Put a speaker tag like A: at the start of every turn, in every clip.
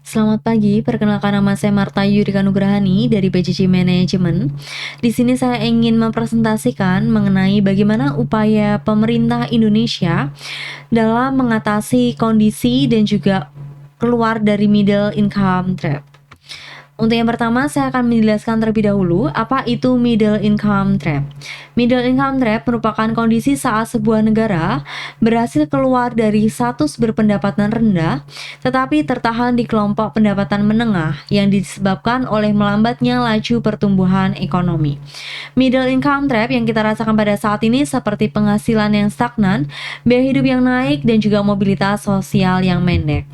A: Selamat pagi, perkenalkan nama saya Marta Yurika Nugrahani dari PJJ Manajemen. Di sini saya ingin mempresentasikan mengenai bagaimana upaya pemerintah Indonesia dalam mengatasi kondisi dan juga keluar dari middle income trap. Untuk yang pertama, saya akan menjelaskan terlebih dahulu apa itu middle income trap. Middle income trap merupakan kondisi saat sebuah negara berhasil keluar dari status berpendapatan rendah, tetapi tertahan di kelompok pendapatan menengah yang disebabkan oleh melambatnya laju pertumbuhan ekonomi. Middle income trap yang kita rasakan pada saat ini seperti penghasilan yang stagnan, biaya hidup yang naik, dan juga mobilitas sosial yang pendek.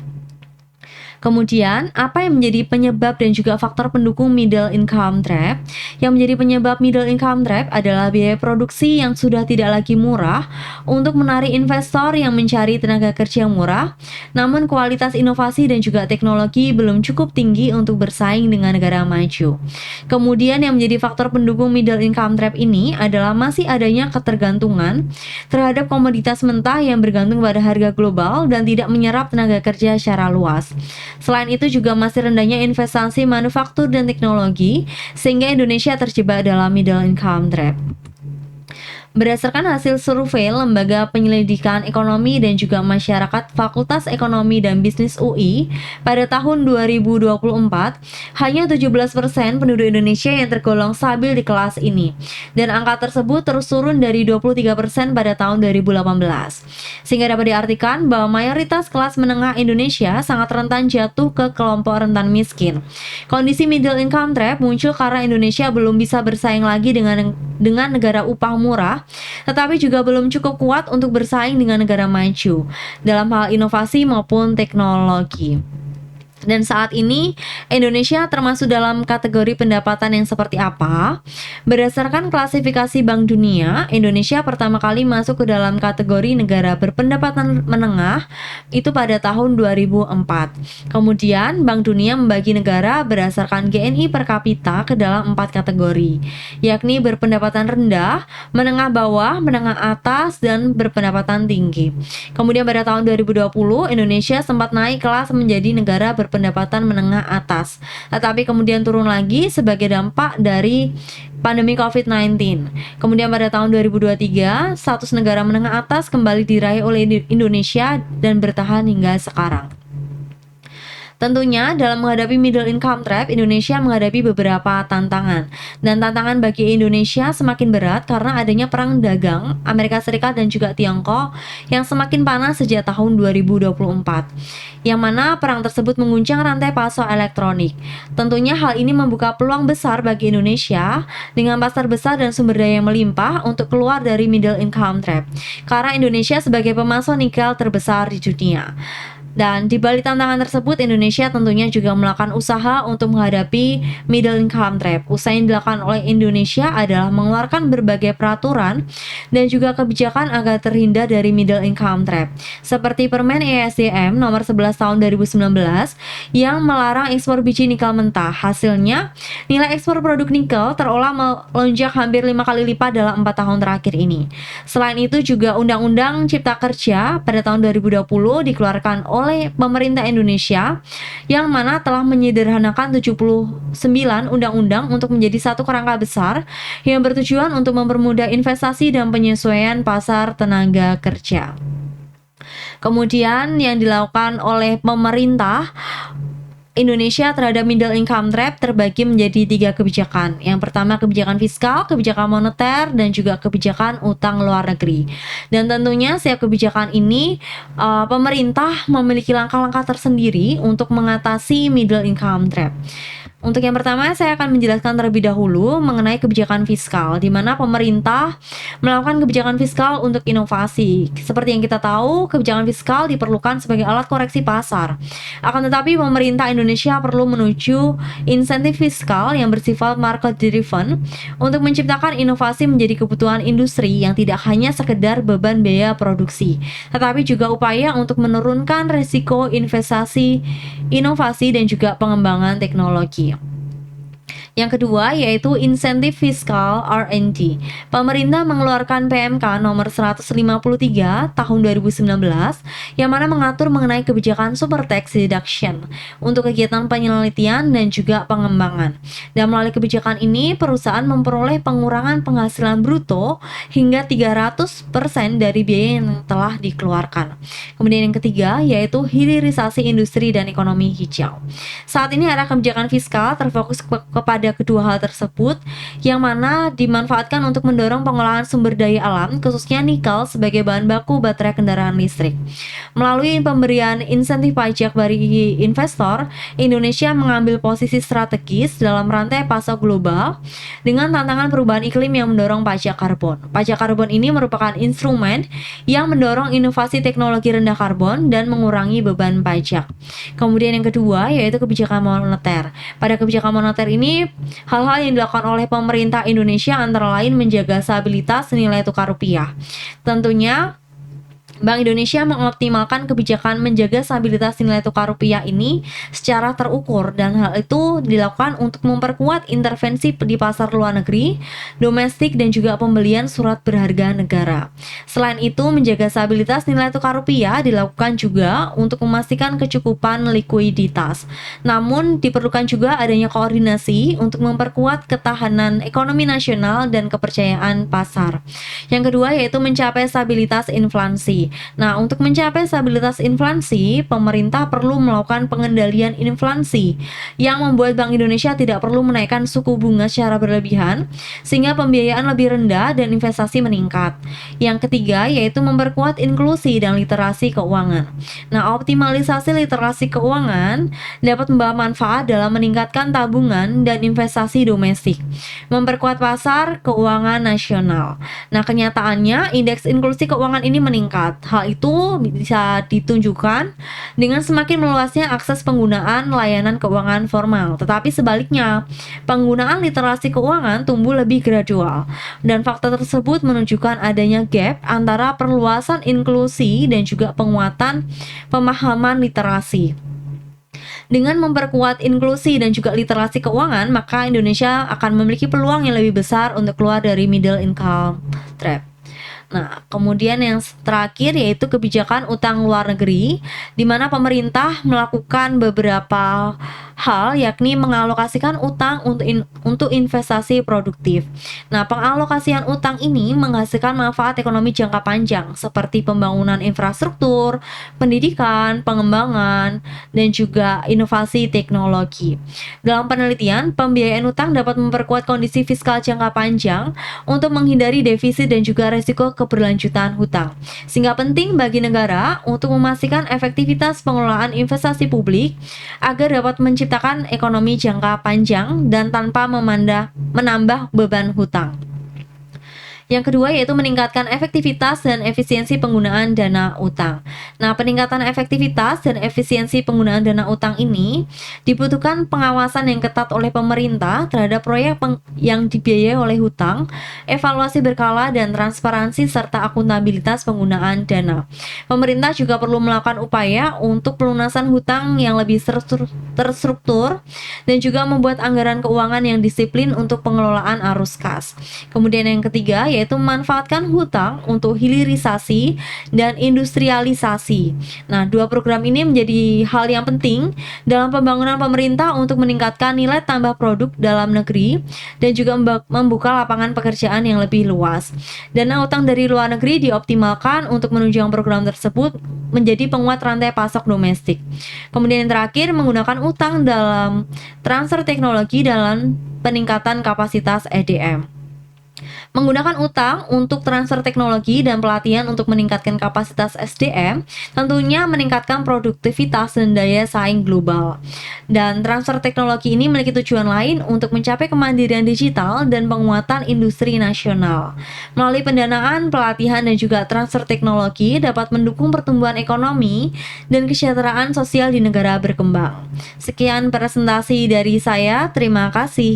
A: Kemudian, apa yang menjadi penyebab dan juga faktor pendukung middle income trap? Yang menjadi penyebab middle income trap adalah biaya produksi yang sudah tidak lagi murah untuk menarik investor yang mencari tenaga kerja yang murah, namun kualitas inovasi dan juga teknologi belum cukup tinggi untuk bersaing dengan negara maju. Kemudian yang menjadi faktor pendukung middle income trap ini adalah masih adanya ketergantungan terhadap komoditas mentah yang bergantung pada harga global dan tidak menyerap tenaga kerja secara luas. Selain itu juga masih rendahnya investasi manufaktur dan teknologi, sehingga Indonesia terjebak dalam middle income trap. Berdasarkan hasil survei Lembaga Penyelidikan Ekonomi dan juga Masyarakat Fakultas Ekonomi dan Bisnis UI pada tahun 2024, hanya 17% penduduk Indonesia yang tergolong stabil di kelas ini, dan angka tersebut terus turun dari 23% pada tahun 2018. Sehingga dapat diartikan bahwa mayoritas kelas menengah Indonesia sangat rentan jatuh ke kelompok rentan miskin. Kondisi middle income trap muncul karena Indonesia belum bisa bersaing lagi dengan negara upah murah, tetapi juga belum cukup kuat untuk bersaing dengan negara maju dalam hal inovasi maupun teknologi. Dan saat ini Indonesia termasuk dalam kategori pendapatan yang seperti apa? Berdasarkan klasifikasi Bank Dunia, Indonesia pertama kali masuk ke dalam kategori negara berpendapatan menengah itu pada tahun 2004. Kemudian Bank Dunia membagi negara berdasarkan GNI per kapita ke dalam 4 kategori, yakni berpendapatan rendah, menengah bawah, menengah atas, dan berpendapatan tinggi. Kemudian pada tahun 2020 Indonesia sempat naik kelas menjadi negara berpendapatan menengah atas, tetapi kemudian turun lagi sebagai dampak dari pandemi COVID-19. Kemudian pada tahun 2023, status negara menengah atas kembali diraih oleh Indonesia dan bertahan hingga sekarang. Tentunya dalam menghadapi middle income trap, Indonesia menghadapi beberapa tantangan. Dan tantangan bagi Indonesia semakin berat karena adanya perang dagang Amerika Serikat dan juga Tiongkok yang semakin panas sejak tahun 2024. Yang mana perang tersebut mengguncang rantai pasok elektronik. Tentunya hal ini membuka peluang besar bagi Indonesia dengan pasar besar dan sumber daya yang melimpah untuk keluar dari middle income trap. Karena Indonesia sebagai pemasok nikel terbesar di dunia. Dan di balik tantangan tersebut, Indonesia tentunya juga melakukan usaha untuk menghadapi middle income trap. Usaha yang dilakukan oleh Indonesia adalah mengeluarkan berbagai peraturan dan juga kebijakan agar terhindar dari middle income trap. Seperti Permen ESDM nomor 11 tahun 2019 yang melarang ekspor biji nikel mentah. Hasilnya, nilai ekspor produk nikel terolah melonjak hampir 5 kali lipat dalam 4 tahun terakhir ini. Selain itu juga Undang-Undang Cipta Kerja pada tahun 2020 dikeluarkan oleh pemerintah Indonesia yang mana telah menyederhanakan 79 undang-undang untuk menjadi satu kerangka besar yang bertujuan untuk mempermudah investasi dan penyesuaian pasar tenaga kerja. Kemudian yang dilakukan oleh pemerintah Indonesia terhadap middle income trap terbagi menjadi 3 kebijakan. Yang pertama kebijakan fiskal, kebijakan moneter, dan juga kebijakan utang luar negeri. Dan tentunya setiap kebijakan ini pemerintah memiliki langkah-langkah tersendiri untuk mengatasi middle income trap. Untuk yang pertama, saya akan menjelaskan terlebih dahulu mengenai kebijakan fiskal, di mana pemerintah melakukan kebijakan fiskal untuk inovasi. Seperti yang kita tahu, kebijakan fiskal diperlukan sebagai alat koreksi pasar. Akan tetapi, pemerintah Indonesia perlu menuju insentif fiskal yang bersifat market driven untuk menciptakan inovasi menjadi kebutuhan industri yang tidak hanya sekedar beban biaya produksi, tetapi juga upaya untuk menurunkan resiko investasi, inovasi, dan juga pengembangan teknologi. Yang kedua yaitu insentif fiskal R&D. Pemerintah mengeluarkan PMK nomor 153 tahun 2019 yang mana mengatur mengenai kebijakan super tax deduction untuk kegiatan penelitian dan juga pengembangan. Dan melalui kebijakan ini, perusahaan memperoleh pengurangan penghasilan bruto hingga 300% dari biaya yang telah dikeluarkan. Kemudian yang ketiga yaitu hilirisasi industri dan ekonomi hijau. Saat ini arah kebijakan fiskal terfokus kepada kedua hal tersebut, yang mana dimanfaatkan untuk mendorong pengolahan sumber daya alam, khususnya nikel sebagai bahan baku baterai kendaraan listrik. Melalui pemberian insentif pajak bagi investor, Indonesia mengambil posisi strategis dalam rantai pasok global dengan tantangan perubahan iklim yang mendorong pajak karbon. Pajak karbon ini merupakan instrumen yang mendorong inovasi teknologi rendah karbon dan mengurangi beban pajak. Kemudian yang kedua yaitu kebijakan moneter. Pada kebijakan moneter ini, hal-hal yang dilakukan oleh pemerintah Indonesia antara lain menjaga stabilitas nilai tukar rupiah. Tentunya Bank Indonesia mengoptimalkan kebijakan menjaga stabilitas nilai tukar rupiah ini secara terukur, dan hal itu dilakukan untuk memperkuat intervensi di pasar luar negeri, domestik, dan juga pembelian surat berharga negara. Selain itu, menjaga stabilitas nilai tukar rupiah dilakukan juga untuk memastikan kecukupan likuiditas. Namun, diperlukan juga adanya koordinasi untuk memperkuat ketahanan ekonomi nasional dan kepercayaan pasar. Yang kedua yaitu mencapai stabilitas inflasi. Nah, untuk mencapai stabilitas inflasi, pemerintah perlu melakukan pengendalian inflasi yang membuat Bank Indonesia tidak perlu menaikkan suku bunga secara berlebihan sehingga pembiayaan lebih rendah dan investasi meningkat. Yang ketiga yaitu memperkuat inklusi dan literasi keuangan. Nah, optimalisasi literasi keuangan dapat membawa manfaat dalam meningkatkan tabungan dan investasi domestik, memperkuat pasar keuangan nasional. Nah, kenyataannya indeks inklusi keuangan ini meningkat. Hal itu bisa ditunjukkan dengan semakin meluasnya akses penggunaan layanan keuangan formal. Tetapi sebaliknya, penggunaan literasi keuangan tumbuh lebih gradual. Dan fakta tersebut menunjukkan adanya gap antara perluasan inklusi dan juga penguatan pemahaman literasi. Dengan memperkuat inklusi dan juga literasi keuangan, maka Indonesia akan memiliki peluang yang lebih besar untuk keluar dari middle income trap. Nah, kemudian yang terakhir yaitu kebijakan utang luar negeri, di mana pemerintah melakukan beberapa hal, yakni mengalokasikan utang untuk investasi produktif. Nah, pengalokasian utang ini menghasilkan manfaat ekonomi jangka panjang seperti pembangunan infrastruktur, pendidikan, pengembangan, dan juga inovasi teknologi. Dalam penelitian, pembiayaan utang dapat memperkuat kondisi fiskal jangka panjang untuk menghindari defisit dan juga resiko keberlanjutan hutang. Sehingga penting bagi negara untuk memastikan efektivitas pengelolaan investasi publik agar dapat menciptakan ekonomi jangka panjang dan tanpa menambah beban hutang. Yang kedua yaitu meningkatkan efektivitas dan efisiensi penggunaan dana utang. Nah, peningkatan efektivitas dan efisiensi penggunaan dana utang ini dibutuhkan pengawasan yang ketat oleh pemerintah terhadap proyek yang dibiayai oleh hutang, evaluasi berkala dan transparansi serta akuntabilitas penggunaan dana. Pemerintah juga perlu melakukan upaya untuk pelunasan hutang yang lebih terstruktur dan juga membuat anggaran keuangan yang disiplin untuk pengelolaan arus kas. Kemudian yang ketiga yaitu memanfaatkan hutang untuk hilirisasi dan industrialisasi. Nah, dua program ini menjadi hal yang penting dalam pembangunan pemerintah untuk meningkatkan nilai tambah produk dalam negeri dan juga membuka lapangan pekerjaan yang lebih luas. Dana utang dari luar negeri dioptimalkan untuk menunjang program tersebut menjadi penguat rantai pasok domestik. Kemudian yang terakhir, menggunakan utang dalam transfer teknologi dalam peningkatan kapasitas EDM. Menggunakan utang untuk transfer teknologi dan pelatihan untuk meningkatkan kapasitas SDM tentunya meningkatkan produktivitas dan daya saing global. Dan transfer teknologi ini memiliki tujuan lain untuk mencapai kemandirian digital dan penguatan industri nasional. Melalui pendanaan, pelatihan, dan juga transfer teknologi dapat mendukung pertumbuhan ekonomi dan kesejahteraan sosial di negara berkembang. Sekian presentasi dari saya, terima kasih.